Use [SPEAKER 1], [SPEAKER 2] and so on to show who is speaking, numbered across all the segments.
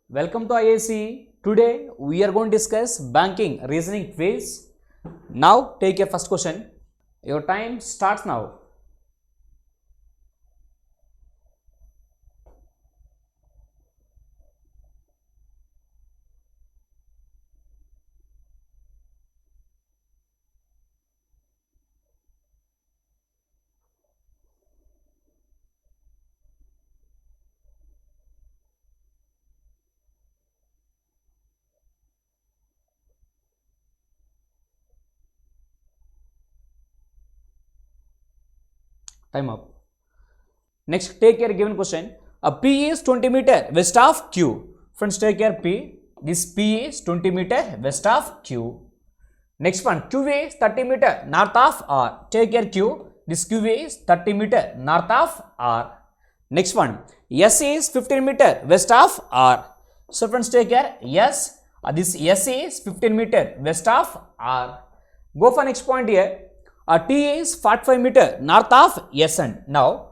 [SPEAKER 1] Welcome to IAC. Today we are going to discuss banking reasoning quiz. Now take your first question. Your time starts now. Time up. Next, take your given question. A P is 20 meter west of Q. Friends, take your P. This P is 20 meter west of Q. Next one, Q is 30 meter north of R. Take your Q. This Q is 30 meter north of R. Next one, S is 15 meter west of R. So friends, take care. S. This S is 15 meter west of R. Go for next point here. T is 45 meter north of S and now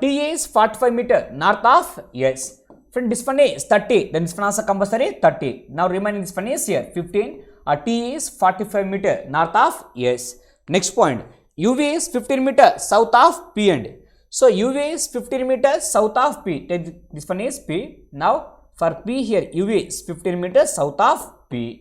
[SPEAKER 1] T is 45 meter north of S. Friend, this one is 30. Then this one also compulsory 30. Now remaining this one is here 15. T is 45 meter north of S. Next point. UV is 15 meter south of P and so UV is 15 meter south of P. This one is P. Now for P here UV is 15 meter south of P.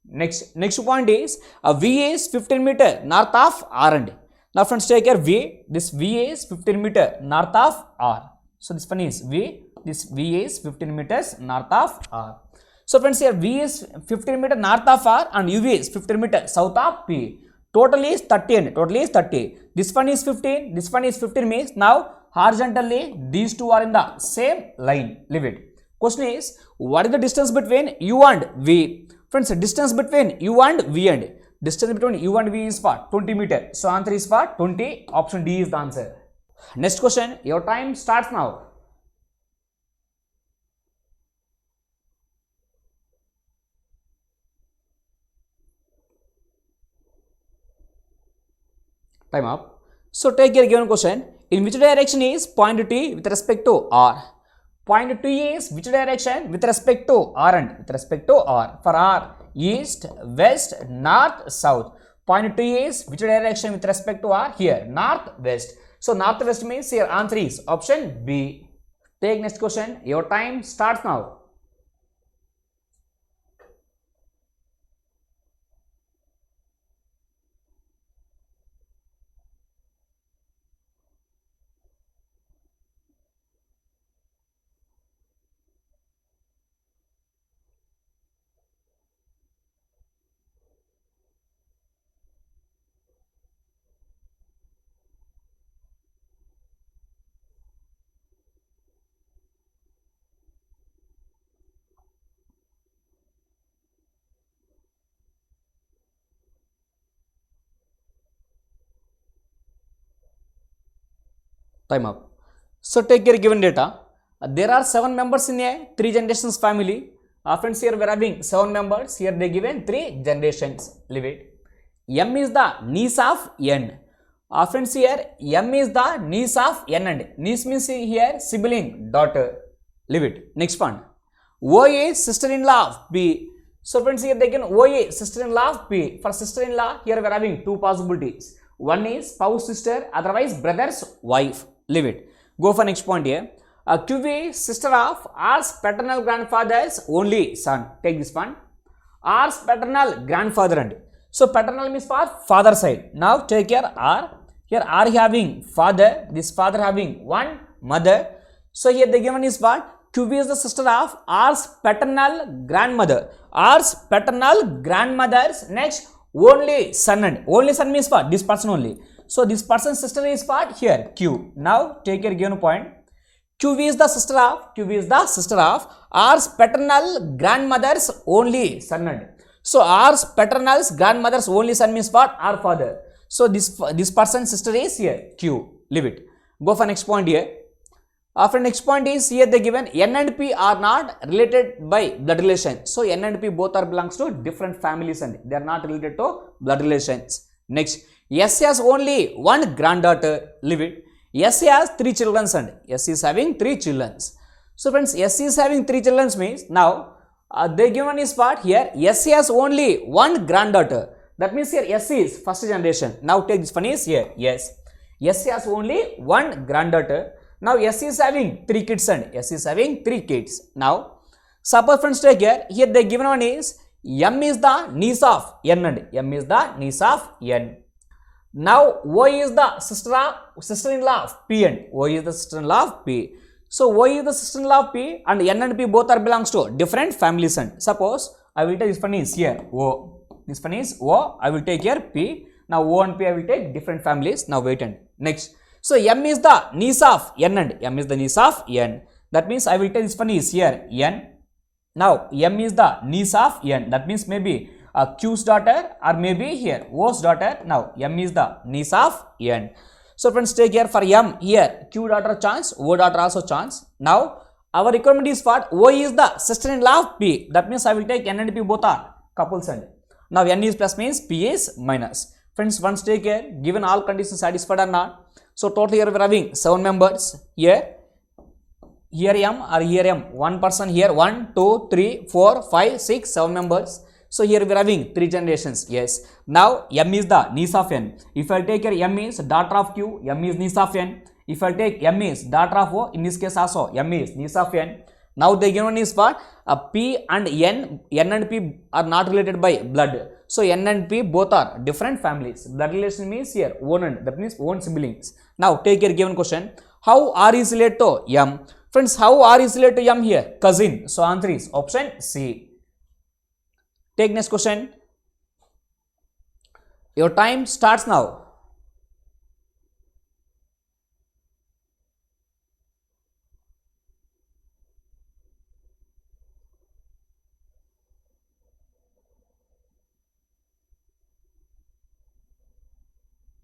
[SPEAKER 1] Next point is V is 15 meter north of R and now friends take care V. This V is 15 meter north of R. So this one is V. This V is 15 meters north of R. So friends here V is 15 meter north of R and UV is 15 meter south of P. Total is 30 and total is 30. This one is 15. This one is 15 means now horizontally these two are in the same line. Leave it. Question is what is the distance between U and V? Friends, distance between U and V and distance between U and V is for 20 meter. So answer is for 20. Option D is the answer. Next question. Your time starts now. Time up. So take your given question. In which direction is point T with respect to R? Point T is which direction with respect to R and with respect to R. For R, east, west, north, south. Point T is which direction with respect to R? Here, north, west. So northwest means here answer is option B. Take next question. Your time starts now. Time up. So take your given data. There are 7 members in a 3 generations family. Friends, here we are having 7 members. Here they given 3 generations. Leave it. M is the niece of N. Friends, here M is the niece of N and niece means here sibling, daughter. Leave it. Next one. O is sister-in-law of P. So friends, here they can O is sister-in-law of P. For sister-in-law, here we are having 2 possibilities. One is spouse sister, otherwise brother's wife. Leave it. Go for next point here. QV sister of R's paternal grandfather's only son. Take this one. R's paternal grandfather and so paternal means for father side. Now take here R. Here R having father. This father having one mother. So here the given is what? QV is the sister of R's paternal grandmother. R's paternal grandmother's next only son and only son means what? This person only. So this person's sister is what? Here Q. Now take your given point. QV is the sister of R's paternal grandmother's only son and so R's paternal's grandmother's only son means what? R father. So this person's sister is here Q. Leave it. Go for next point here. After next point is here they given N and P are not related by blood relation. So N and P both are belongs to different families and they are not related to blood relations. Next, S has only one granddaughter. Leave it. S has 3 children and S is having 3 children. So friends, S is having 3 children means now they given is what here S has only one granddaughter. That means here S is first generation. Now take this one is here yes. S has only one granddaughter. Now S is having 3 kids and S is having 3 kids. Now suppose friends take here they given one is M is the niece of N and M is the niece of N. Now O is the sister-in-law of P and O is the sister-in-law of P. So O is the sister-in-law of P and N and P both are belongs to different families and suppose I will take this one is here O. This one is O. I will take here P. Now O and P I will take different families. Now wait and next. So M is the niece of N and M is the niece of N. That means I will take this one is here N. Now M is the niece of N. That means maybe Q's daughter or maybe here O's daughter. Now M is the niece of N. So friends take here for M here Q daughter chance, O daughter also chance. Now our requirement is what O is the sister-in-law of P. That means I will take N and P both are couples and now N is plus means P is minus. Friends once take here given all conditions satisfied or not. So total here we are having 7 members here. Here M or here M, one person here 1, 2, 3, 4, 5, 6, 7 members. So here we are having 3 generations. Yes. Now M is the niece of N. If I take here M is daughter of Q, M is niece of N. If I take M is daughter of O, in this case also M is niece of N. Now the given is what P and N and P are not related by blood. So N and P both are different families. Blood relation means here own and that means own siblings. Now take your given question. How R is related to M? Friends, how R is related to M here? Cousin. So answer is option C. Take next question. Your time starts now.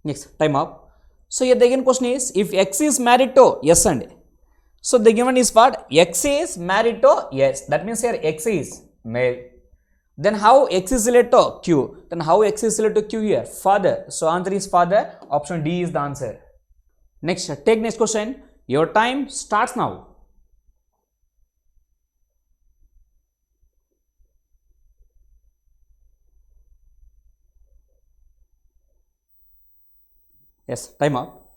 [SPEAKER 1] Next, time up. So here the again question is if X is married to S and so the given is what X is married to S. That means here X is male. Then how X is related to Q? Then how X is related to Q here? Father. So answer is father. Option D is the answer. Next, take next question. Your time starts now. Yes, time up.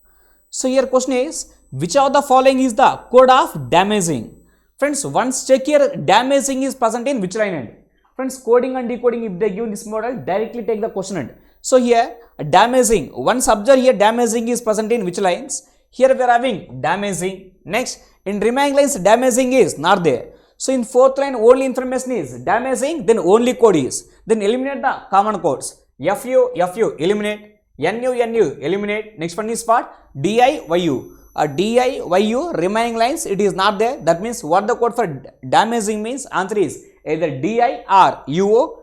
[SPEAKER 1] So here question is which of the following is the code of damaging? Friends, once check here damaging is present in which line end? Friends, coding and decoding if they give this model directly take the question end. So here damaging, once observe here damaging is present in which lines? Here we are having damaging. Next in remaining lines damaging is not there. So in fourth line only information is damaging, then only code is. Then eliminate the common codes. FU eliminate. NU eliminate. Next one is what? DIYU. DIYU remaining lines it is not there. That means what the code for damaging means? Answer is either DI or UO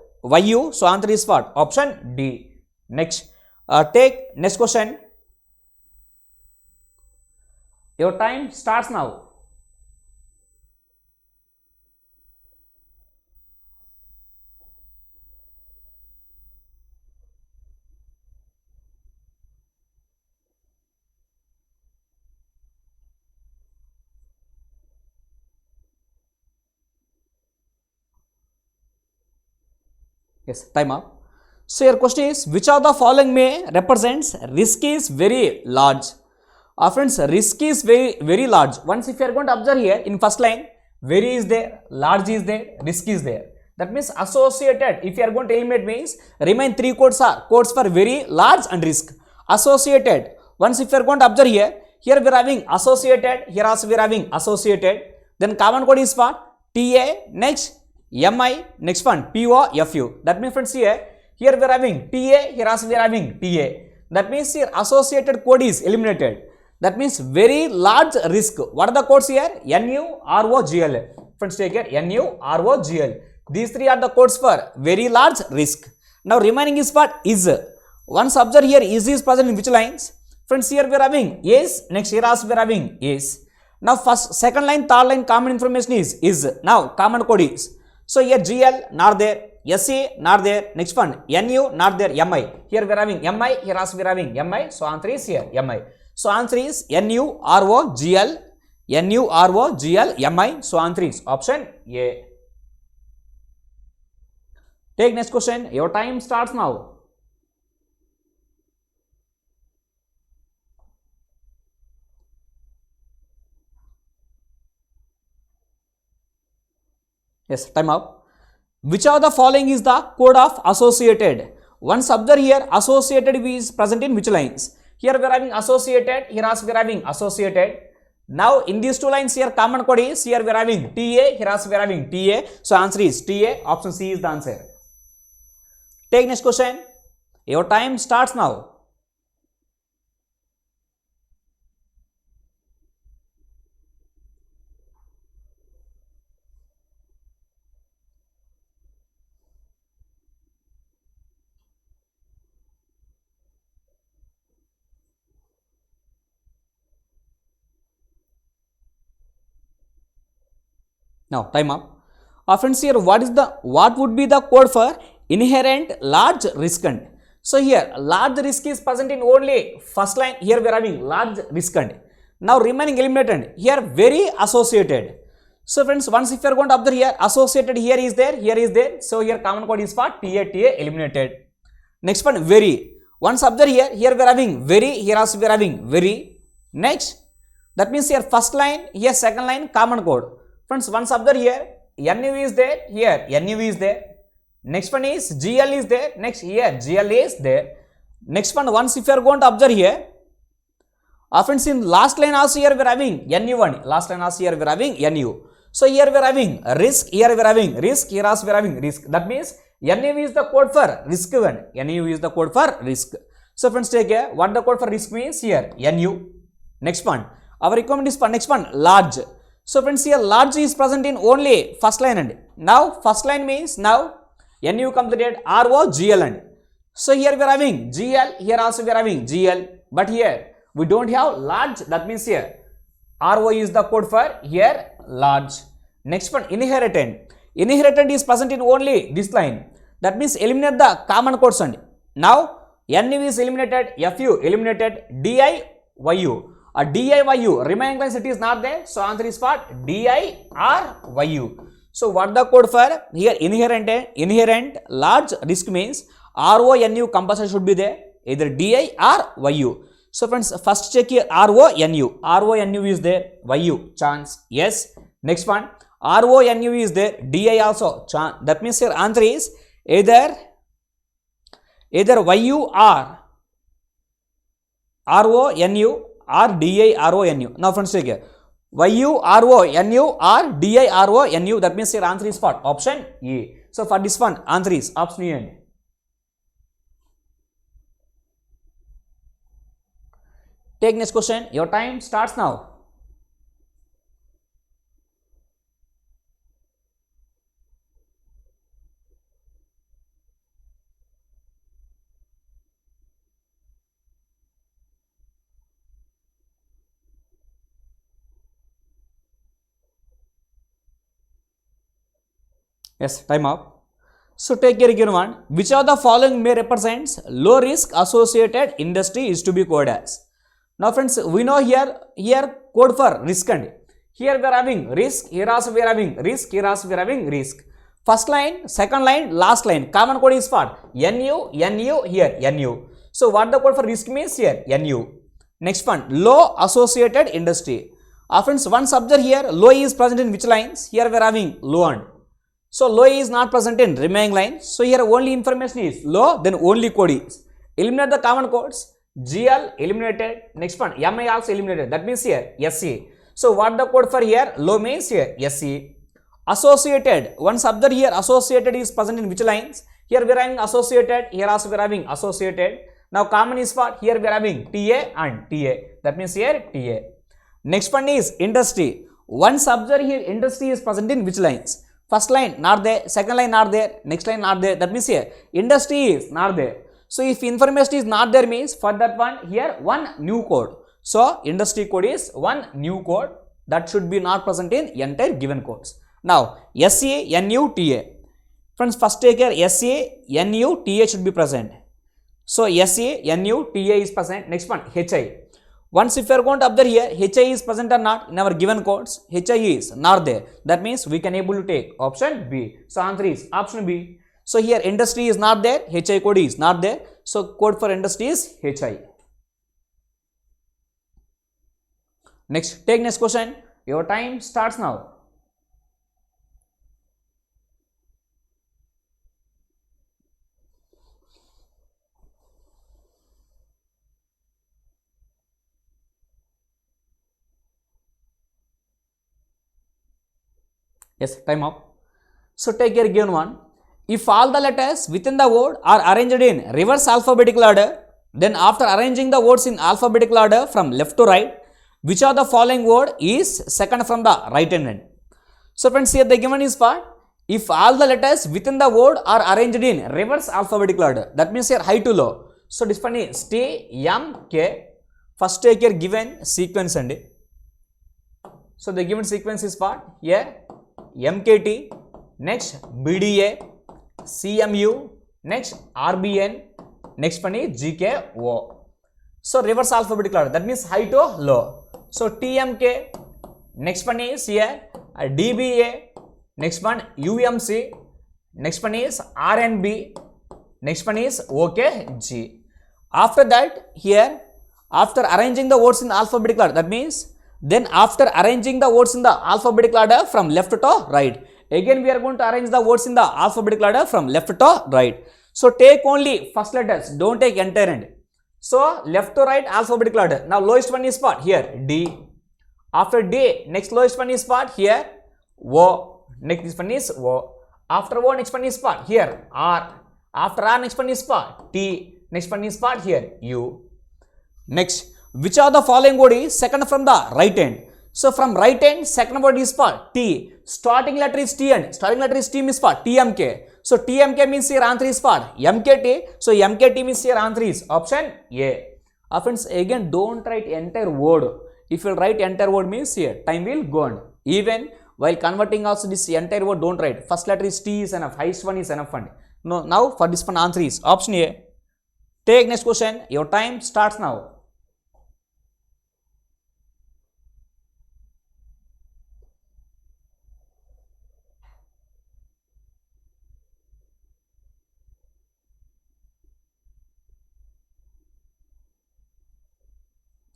[SPEAKER 1] YU. So answer is what? Option D. Next, take next question. Your time starts now. Yes, time up. So your question is which of the following may represents risk is very large? Friends, risk is very large. Once if you are going to observe here in first line, very is there, large is there, risk is there. That means associated. If you are going to eliminate means remain 3 codes are codes for very large and risk. Associated. Once if you are going to observe here we are having associated. Here also we are having associated. Then common code is what? TA. Next MI. Next one POFU. That means friends here we are having TA. Here also we are having TA. That means here associated code is eliminated. That means very large risk. What are the codes here? NU, RO, GL. Friends take here NU, RO, GL. These 3 are the codes for very large risk. Now remaining is what? Is. Once observe here is present in which lines? Friends here we are having is. Next here also we are having is. Now first, second line, third line common information is. Now common code is. So here GL not there. SE not there. Next one NU not there. MI. Here we are having MI. Here also we are having MI. So answer is here MI. So answer is NU, RO, GL, NUROGLMI. So answer is option A. Take next question. Your time starts now. Yes, time up. Which of the following is the code of associated? Once observe here, associated is present in which lines? Here we are having associated, here also we are having associated. Now in these two lines here common code is, here we are having TA, here also we are having TA. So answer is TA, option C is the answer. Take next question. Your time starts now. Now time up. Friends, here what would be the code for inherent large riskant? So here large risk is present in only first line. Here we are having large riskant. Now remaining eliminated. Here very associated. So friends, once if you are going to observe here, associated here is there. So here common code is for TA eliminated. Next one very. Once observe here we are having very. Here also we are having very. Next, that means here first line, here second line common code. Friends, once observe here, NU is there, here NU is there. Next one is GL is there, next here GL is there. Next one, once if you are going to observe here, friends, in last line also here we are having NU one, last line also here we are having NU. So here we are having risk, here we are having risk, here also we are having risk. That means NU is the code for risk one, NU is the code for risk. So friends, take care, what the code for risk means here, NU. Next one, our requirement is for next one, large. So friends, here large is present in only first line and now first line means now NU completed ROGL and so here we are having GL, here also we are having GL, but here we don't have large. That means here RO is the code for here large. Next one, inheritant. Inheritant is present in only this line. That means eliminate the common codes and now NU is eliminated, FU eliminated, DIYU. DIYU, remaining lines it is not there, so answer is for DIRYU. So what the code for here inherent large risk means RONU compulsory should be there, either DI or YU. So friends, first check here RONU is there, YU chance yes. Next one RONU is there, DI also chance. That means your answer is either YU or RONU or DIRONU. Now friends, take care. YURONU or DIRONU. That means your answer is for option E. So for this one, answer is option E. Take next question. Your time starts now. Yes, time up. So take care given one. Which of the following may represents low risk associated industry is to be coded as? Now friends, we know here code for risk and here we are having risk, here also we are having risk, here also we are having risk. First line, second line, last line. Common code is for NU, here NU. So what the code for risk means here NU. Next one, low associated industry. Friends, one subject here, low is present in which lines? Here we are having low and. So low is not present in remaining line. So here only information is low, then only code is. Eliminate the common codes. GL eliminated. Next one, MI also eliminated. That means here SC. So what the code for here? Low means here SC. Associated. One subject here associated is present in which lines? Here we are having associated. Here also we are having associated. Now common is for here we are having TA and TA. That means here TA. Next one is industry. One subject here industry is present in which lines? First line not there, second line not there, next line not there. That means here industry is not there. So if information is not there means for that one here one new code. So industry code is one new code that should be not present in entire given codes. Now SCA, NU, TA. Friends, first take care SCA, NU, TA should be present. So SCA, NU, TA is present. Next one HI. Once if you are going to observe here, HI is present or not in our given codes, HI is not there. That means we can able to take option B. So answer is option B. So here industry is not there, HI code is not there. So code for industry is HI. Next, take next question. Your time starts now. Yes, time up. So take your given one. If all the letters within the word are arranged in reverse alphabetical order, then after arranging the words in alphabetical order from left to right, which of the following word is second from the right hand end? So friends, here the given is part. If all the letters within the word are arranged in reverse alphabetical order, that means here high to low. So this one is T, M, K. First take your given sequence and so the given sequence is part here MKT, next BDA, CMU, next RBN, next one is GKO. So reverse alphabetical order, that means high to low. So TMK, next one is here DBA, next one UMC, next one is RNB, next one is OKG. After that here, after arranging the words in alphabetical order, that means then after arranging the words in the alphabetical order from left to right, again we are going to arrange the words in the alphabetical order from left to right. So take only first letters, don't take entire end. So left to right alphabetical order. Now lowest one is part here D. After D, next lowest one is part here O. Next this one is O. After O, next one is part here R. After R, next one is part T. Next one is part here U. Next, which of the following word is second from the right hand? So from right hand, second word is part T. Starting letter is T and starting letter is T means part TMK. So TMK means here answer is part MKT. So MKT means here answer is option A. Friends, again don't write entire word. If you write entire word means here time will go on. Even while converting also this entire word don't write. First letter is T is enough. Highest one is enough. No, now for this one answer is option A. Take next question. Your time starts now.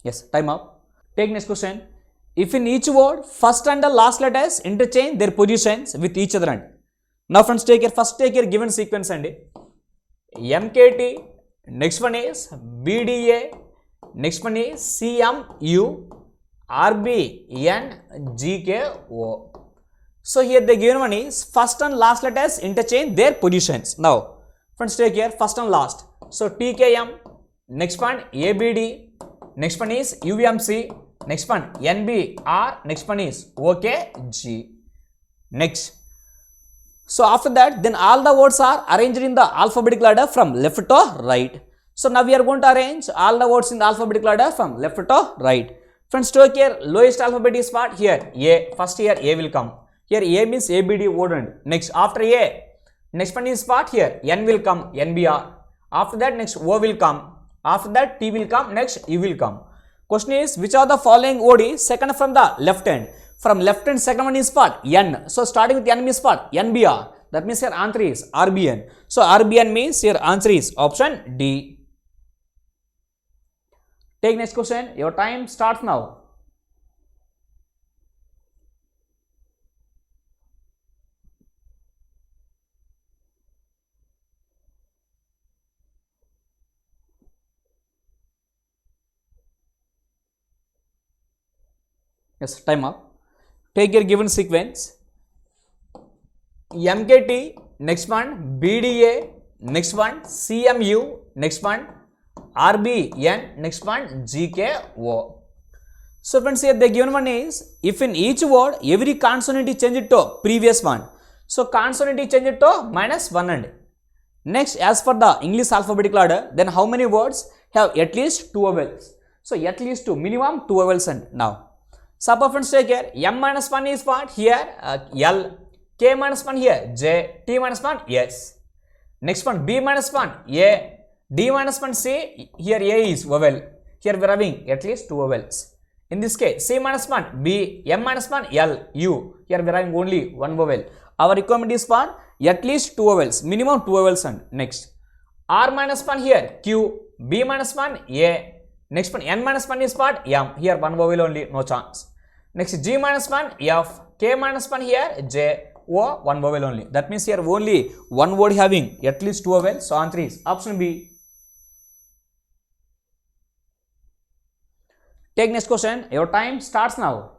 [SPEAKER 1] Yes, time up. Take next question. If in each word, first and the last letters interchange their positions with each other. And now friends, first take your given sequence and MKT, next one is BDA, next one is CMU, RBN, GKO. So here the given one is first and last letters interchange their positions. Now friends, take here first and last. So TKM, next one ABD, next one is UMC, next one NBR, next one is OKG. Next. So after that, then all the words are arranged in the alphabetical order from left to right. So now we are going to arrange all the words in the alphabetical order from left to right. Friends, take here lowest alphabet is part here A. First here A will come. Here A means ABD wouldn't. Next after A, next one is part here N will come, NBR. After that next O will come. After that T will come, next U will come. Question is which of the following word is second from the left hand? From left hand second one is part N. So starting with N means part NBR. That means your answer is RBN. So RBN means your answer is option D. Take next question. Your time starts now. Yes, time up. Take your given sequence. MKT, next one BDA, next one CMU, next one RBN, next one GKO. So friends, here the given one is if in each word every consonant is changed to previous one. So consonant is changed to -1 and next as for the English alphabetical order, then how many words have at least 2 vowels? So at least 2, minimum 2 vowels and now. Suppose friends, take here M-1 is part here L, K-1 here J, T-1 S. Next one B-1 A, D-1 C, here A is vowel, Here we are having at least 2 vowels. In this case, C minus 1, B, M minus 1, L, U. Here we are having only 1 vowel. Our requirement is for at least 2 vowels, minimum 2 vowels. And next, R minus 1 here, Q, B minus 1, A. Next one, N minus 1 is part M. Here 1 vowel only, no chance. Next, G minus 1, F, K minus 1 here, J, O, 1 vowel only. That means here only 1 word having at least 2 vowels. So answer is option B. Take next question. Your time starts now.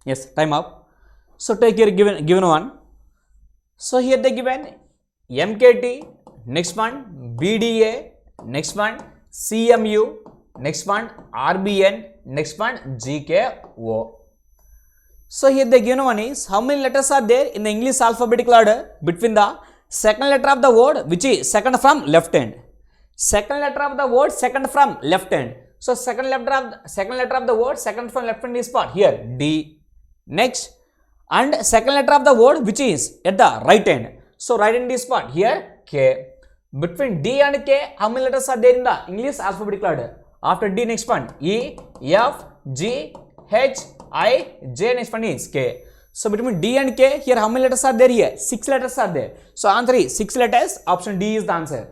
[SPEAKER 1] Yes, time up. So take your given one. So here they given MKT, next one BDA, next one CMU, next one RBN, next one GKO. So here the given one is how many letters are there in the English alphabetical order between the second letter of the word which is second from left hand. Second letter of the word second from left hand. So second letter of the word second from left hand is what? Here D. Next, and second letter of the word which is at the right hand. So right hand is what? Here K. Between D and K, how many letters are there in the English alphabetical order? After D, next one E, F, G, H, I, J, next one is K. So between D and K, here how many letters are there here? 6 letters are there. So answer is 6 letters. Option D is the answer.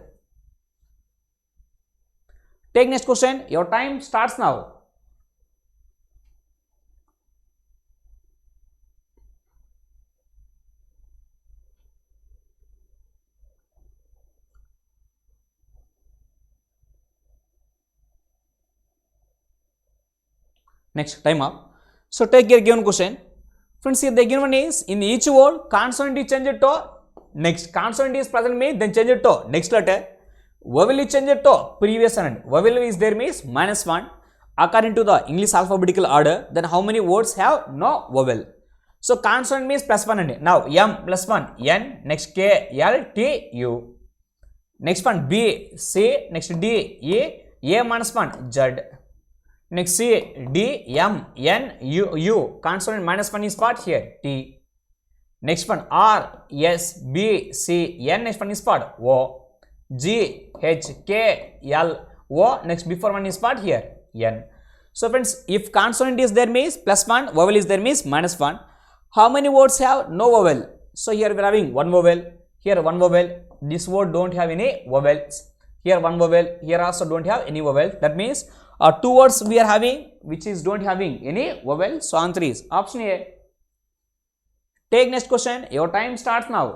[SPEAKER 1] Take next question. Your time starts now. Next, time up. So take your given question. Friends, here the given one is in each word consonant is changed to next. Consonant is present means then change it to next letter. Vowel is changed to previous one. Vowel is there means -1. According to the English alphabetical order, then how many words have no vowel? So consonant means +1 and now M +1 N, next K L T U. Next one B C, next D E, A -1 Z. Next C, D, M, N, U. Consonant -1 is part here, T. Next one R, S, B, C, N. Next one is part O. G, H, K, L, O. Next before one is part here, N. So friends, if consonant is there means +1, vowel is there means -1. How many words have no vowel? So here we are having 1 vowel, here 1 vowel. This word don't have any vowels. Here 1 vowel, here also don't have any vowel. That means 2 words we are having which is don't having any vowel. So answer is option A. Take next question. Your time starts now.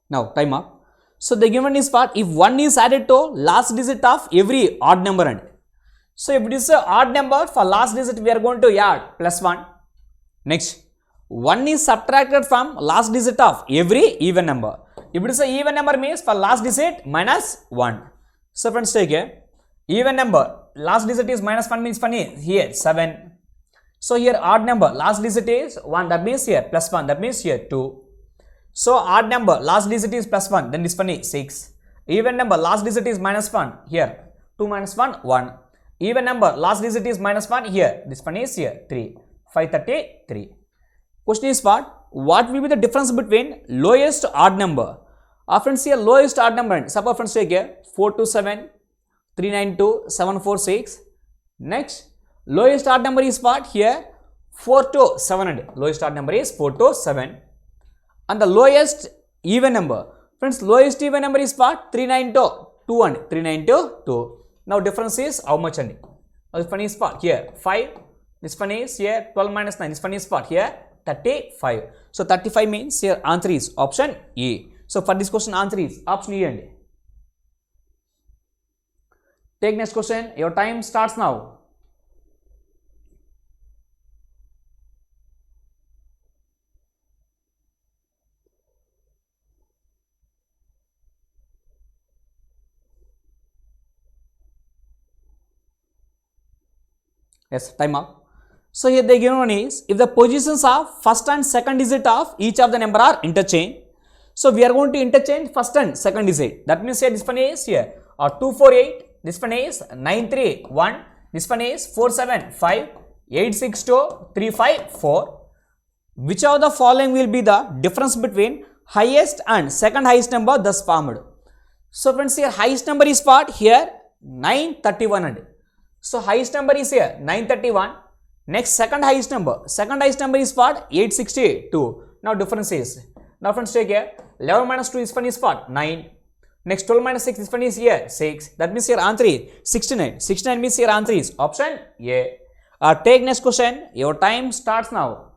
[SPEAKER 1] Now time up. So the given is part if 1 is added to last digit of every odd number and so if it is an odd number for last digit we are going to add +1. Next 1 is subtracted from last digit of every even number. If it is an even number means for last digit -1. So friends take a even number last digit is -1 means funny here 7. So here odd number last digit is 1 that means here +1 that means here 2. So odd number last digit is +1 then this one is 6. Even number last digit is -1 here 2 minus 1 1. Even number last digit is -1 here this one is here 3 533. Question is what will be the difference between lowest odd number? Friends here lowest odd number suppose friends take here 427 392 746. Next lowest odd number is what here 4 to 700. Lowest odd number is 4 to 7. And the lowest even number, friends, lowest even number is what 392 2 and 392 2. Now difference is how much and this one is what here 5. This one is here 12 minus 9. This one is what here 35. So 35 means here answer is option E. So for this question answer is option E. And take next question. Your time starts now. Yes, time up. So here the given one is, if the positions of first and second digit of each of the number are interchanged, so we are going to interchange first and second digit. That means here this one is here 248, this one is 931, this one is 475, 862, 354. Which of the following will be the difference between highest and second highest number thus formed? So friends, here highest number is what? Here 931 and so highest number is here 931. Next second highest number is what? 862. Now difference is, now friends take here 11 minus 2 is what? 9. Next 12 minus 6 this one is here 6. That means here answer is 69. 69 means here answer is option A. Take next question. Your time starts now.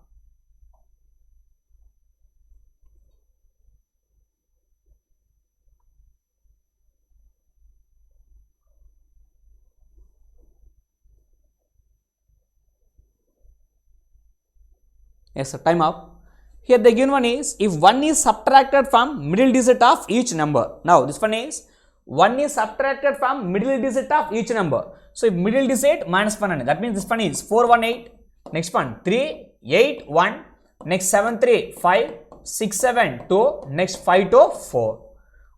[SPEAKER 1] Yes, time up. Here the given one is, if 1 is subtracted from middle digit of each number. Now this one is 1 is subtracted from middle digit of each number. So if middle digit minus 1, that means this one is 418. Next one 381. Next 735, 672. Next 524.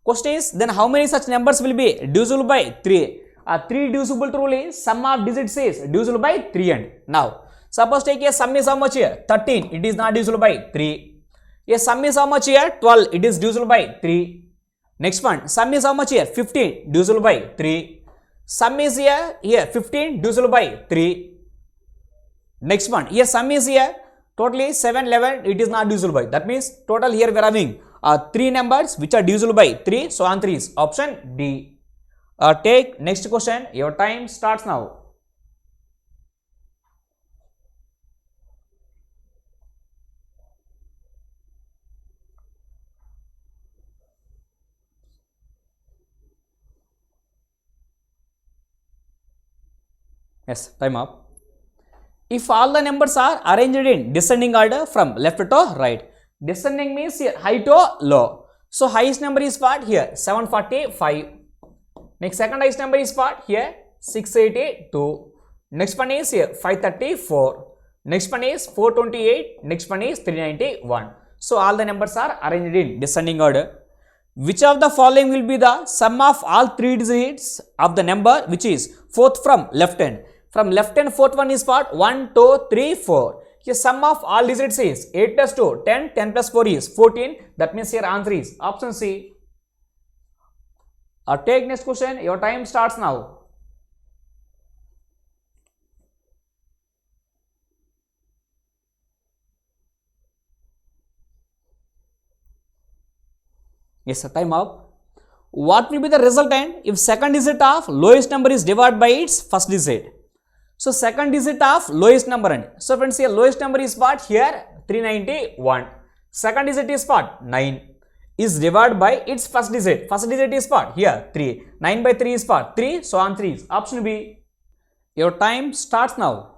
[SPEAKER 1] Question is, then how many such numbers will be divisible by 3? 3 divisible rule is sum of digits is divisible by 3 and now. Suppose take a sum is how much here? 13. It is not divisible by 3. A sum is how much here? 12. It is divisible by 3. Next one. Sum is how much here? 15. Divisible by 3. Sum is here 15. Divisible by 3. Next one. Here sum is here. Totally 7, 11. It is not divisible by. That means total here we are having 3 numbers which are divisible by 3. So answer is option D. Take next question. Your time starts now. Yes, time up. If all the numbers are arranged in descending order from left to right. Descending means here high to low. So highest number is what? Here 745. Next second highest number is what? Here 682. Next one is here 534. Next one is 428. Next one is 391. So all the numbers are arranged in descending order. Which of the following will be the sum of all 3 digits of the number which is fourth from left hand? From left hand fourth one is what? 1, 2, 3, 4. Here sum of all digits is 8 plus 2, 10, 10 plus 4 is 14. That means here answer is option C. Take next question. Your time starts now. Yes, time up. What will be the resultant if second digit of lowest number is divided by its first digit? So second digit of lowest number and so friends here lowest number is what? Here 391. Second digit is what? 9 is divided by its first digit. First digit is what? Here 3. 9 by 3 is what? 3. So answer is option B. Your time starts now.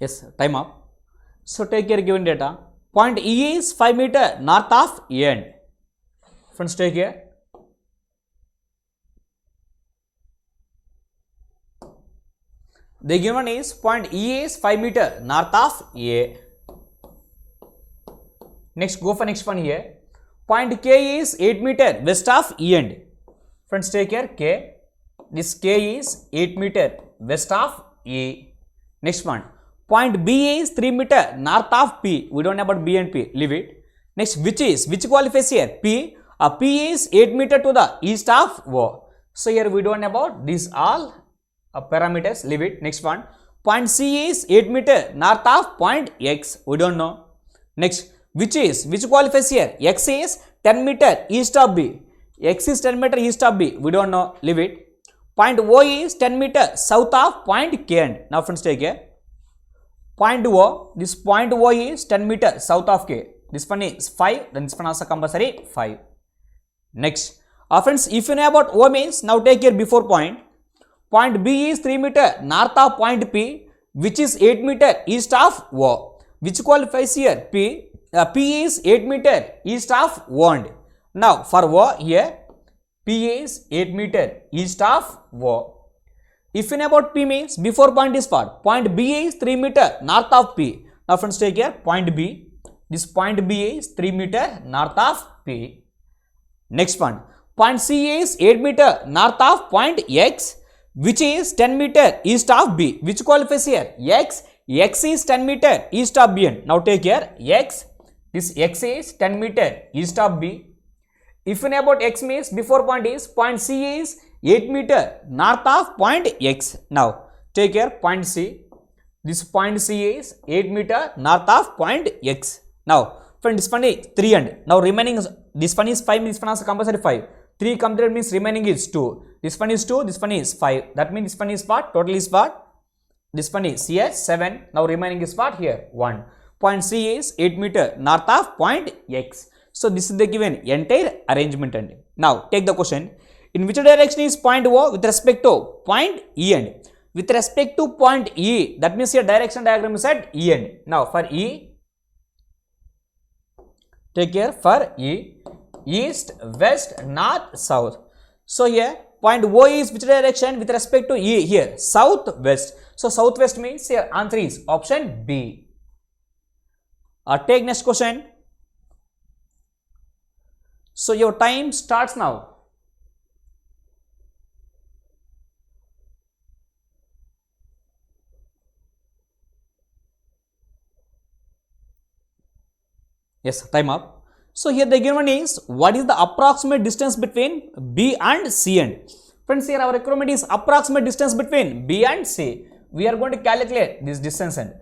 [SPEAKER 1] Yes, time up. So take your given data. Point E is 5 meter north of E end. Friends, take here. The given is point E is 5 meter north of A. Next, go for next one here. Point K is 8 meter west of E end. Friends, take here K. This K is 8 meter west of E. Next one. Point B is 3 meter north of P. We don't know about B and P. Leave it. Next, which qualifies here? P. P is 8 meter to the east of O. So here we don't know about these all parameters. Leave it. Next one. Point C is 8 meter north of point X. We don't know. Next, which qualifies here? X is 10 meter east of B. X is 10 meter east of B. We don't know. Leave it. Point O is 10 meter south of point K end. Now friends, take care. Point O, this point O is 10 meter south of K. This one is 5, then this one also compulsory 5. Next, friends, if you know about O means, now take here before point. Point B is 3 meter north of point P, which is 8 meter east of O. Which qualifies here? P. P is 8 meter east of O end. Now for O here, P is 8 meter east of O. If you know about P means, before point is what? Point B is 3 meter north of P. Now friends, take here point B. This point B is 3 meter north of P. Next one. Point C is 8 meter north of point X, which is 10 meter east of B. Which qualifies here? X. X is 10 meter east of B. Now take here X. This X is 10 meter east of B. If you know about X means, before point is, point C is 8 meter north of point X. Now take here point C. This point C is 8 meter north of point X. Now friend, this one is 3 and now remaining is, this one is 5, this one is compulsory 5. 3 completed means remaining is 2. This one is 2, this one is 5. That means this one is what? Total is what? This one is here 7. Now remaining is what? Here 1. Point C is 8 meter north of point X. So this is the given entire arrangement. And now take the question. In which direction is point O with respect to point E end? With respect to point E, that means your direction diagram is at E end. Now for E, take care for E, east, west, north, south. So here point O is which direction with respect to E here? South, west. So southwest means your answer is option B. Take next question. So your time starts now. Yes, time up. So here the given is, what is the approximate distance between B and C end? Friends, here our requirement is approximate distance between B and C. We are going to calculate this distance end.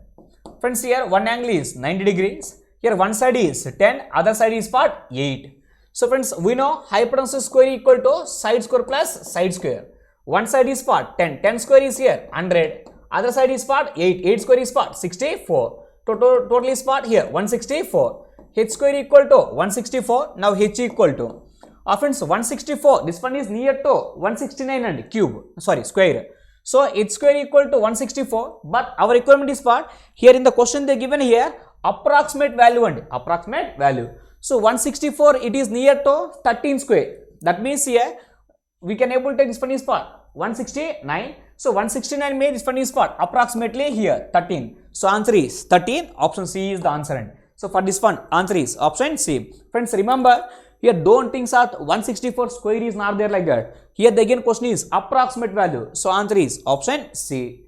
[SPEAKER 1] Friends, here one angle is 90 degrees. Here one side is 10, other side is what? 8. So friends, we know hypotenuse square equal to side square plus side square. One side is what? 10. 10 square is here 100. Other side is what? 8. 8 square is what? 64. Total is what? Here 164. H square equal to 164. Now H equal to, friends, 164. This one is near to 169 and cube. Sorry, square. So H square equal to 164. But our requirement is what? Here in the question they given here approximate value and approximate value. So 164 it is near to 13 square. That means here we can able to take this one is what? 169. So 169 means this one is what? Approximately here 13. So answer is 13. Option C is the answer end. So for this one, answer is option C. Friends, remember here don't think that 164 square is not there like that. Here the again question is approximate value. So answer is option C.